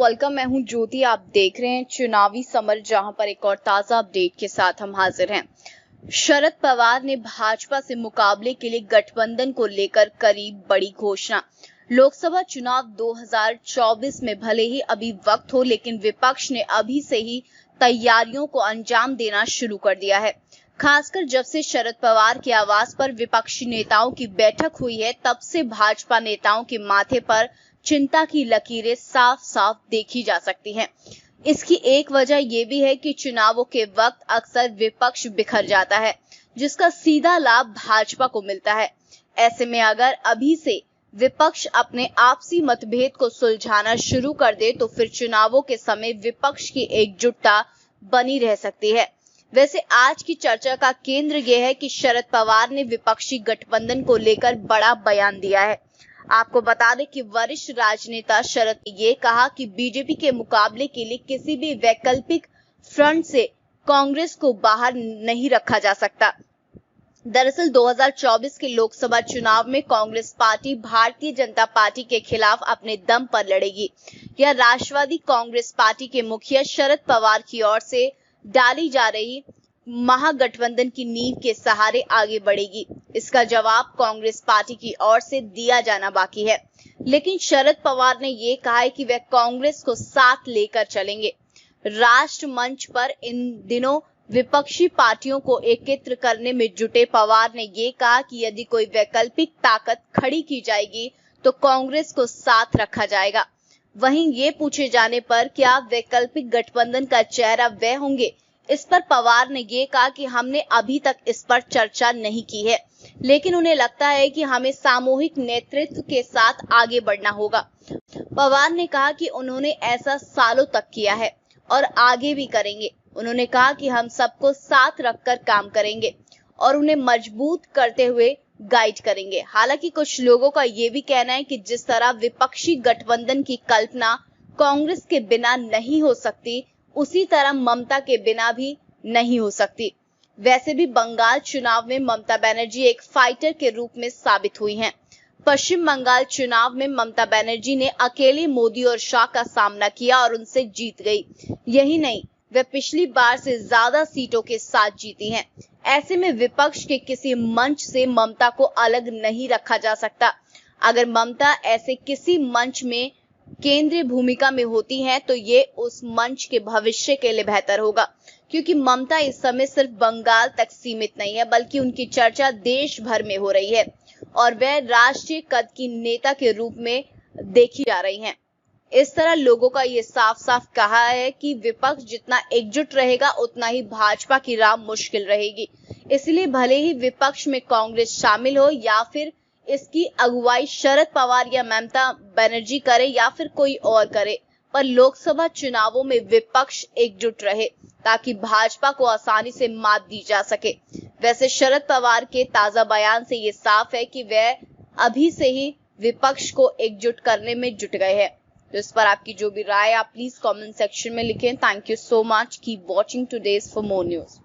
Welcome. मैं हूं ज्योति। आप देख रहे हैं चुनावी समर, जहां पर एक और ताजा अपडेट के साथ हम हाजिर हैं। शरद पवार ने भाजपा से मुकाबले के लिए गठबंधन को लेकर करी बड़ी घोषणा। लोकसभा चुनाव 2024 में भले ही अभी वक्त हो, लेकिन विपक्ष ने अभी से ही तैयारियों को अंजाम देना शुरू कर दिया है। खासकर जब से शरद पवार के आवास पर विपक्षी नेताओं की बैठक हुई है, तब से भाजपा नेताओं के माथे पर चिंता की लकीरें साफ साफ देखी जा सकती हैं। इसकी एक वजह यह भी है कि चुनावों के वक्त अक्सर विपक्ष बिखर जाता है, जिसका सीधा लाभ भाजपा को मिलता है। ऐसे में अगर अभी से विपक्ष अपने आपसी मतभेद को सुलझाना शुरू कर दे, तो फिर चुनावों के समय विपक्ष की एकजुटता बनी रह सकती है। वैसे आज की चर्चा का केंद्र यह है कि शरद पवार ने विपक्षी गठबंधन को लेकर बड़ा बयान दिया है। आपको बता दें कि वरिष्ठ राजनेता शरद ने ये कहा कि बीजेपी के मुकाबले के लिए किसी भी वैकल्पिक फ्रंट से कांग्रेस को बाहर नहीं रखा जा सकता। दरअसल 2024 के लोकसभा चुनाव में कांग्रेस पार्टी भारतीय जनता पार्टी के खिलाफ अपने दम पर लड़ेगी। यह राष्ट्रवादी कांग्रेस पार्टी के मुखिया शरद पवार की ओर से डाली जा रही महागठबंधन की नींव के सहारे आगे बढ़ेगी। इसका जवाब कांग्रेस पार्टी की ओर से दिया जाना बाकी है, लेकिन शरद पवार ने ये कहा है कि वे कांग्रेस को साथ लेकर चलेंगे। राष्ट्र मंच पर इन दिनों विपक्षी पार्टियों को एकत्र करने में जुटे पवार ने ये कहा कि यदि कोई वैकल्पिक ताकत खड़ी की जाएगी तो कांग्रेस को साथ रखा जाएगा। वहीं ये पूछे जाने पर क्या वैकल्पिक गठबंधन का चेहरा वे होंगे, इस पर पवार ने ये कहा कि हमने अभी तक इस पर चर्चा नहीं की है, लेकिन उन्हें लगता है कि हमें सामूहिक नेतृत्व के साथ आगे बढ़ना होगा। पवार ने कहा कि उन्होंने ऐसा सालों तक किया है और आगे भी करेंगे। उन्होंने कहा कि हम सबको साथ रखकर काम करेंगे और उन्हें मजबूत करते हुए गाइड करेंगे। हालांकि कुछ लोगों का ये भी कहना है कि जिस तरह विपक्षी गठबंधन की कल्पना कांग्रेस के बिना नहीं हो सकती, उसी तरह ममता के बिना भी नहीं हो सकती। वैसे भी बंगाल चुनाव में ममता बनर्जी एक फाइटर के रूप में साबित हुई हैं। पश्चिम बंगाल चुनाव में ममता बनर्जी ने अकेले मोदी और शाह का सामना किया और उनसे जीत गई। यही नहीं, वे पिछली बार से ज्यादा सीटों के साथ जीती हैं। ऐसे में विपक्ष के किसी मंच से ममता को अलग नहीं रखा जा सकता। अगर ममता ऐसे किसी मंच में केंद्रीय भूमिका में होती हैं, तो ये उस मंच के भविष्य के लिए बेहतर होगा, क्योंकि ममता इस समय सिर्फ बंगाल तक सीमित नहीं है, बल्कि उनकी चर्चा देश भर में हो रही है और वह राष्ट्रीय कद की नेता के रूप में देखी जा रही हैं। इस तरह लोगों का ये साफ साफ कहा है कि विपक्ष जितना एकजुट रहेगा, उतना ही भाजपा की राह मुश्किल रहेगी। इसलिए भले ही विपक्ष में कांग्रेस शामिल हो या फिर इसकी अगुवाई शरद पवार या ममता बनर्जी करे या फिर कोई और करे, पर लोकसभा चुनावों में विपक्ष एकजुट रहे ताकि भाजपा को आसानी से मात दी जा सके। वैसे शरद पवार के ताजा बयान से ये साफ है कि वे अभी से ही विपक्ष को एकजुट करने में जुट गए हैं। तो इस पर आपकी जो भी राय आप प्लीज कमेंट सेक्शन में लिखें। Thank you so much. Keep watching today's for more news.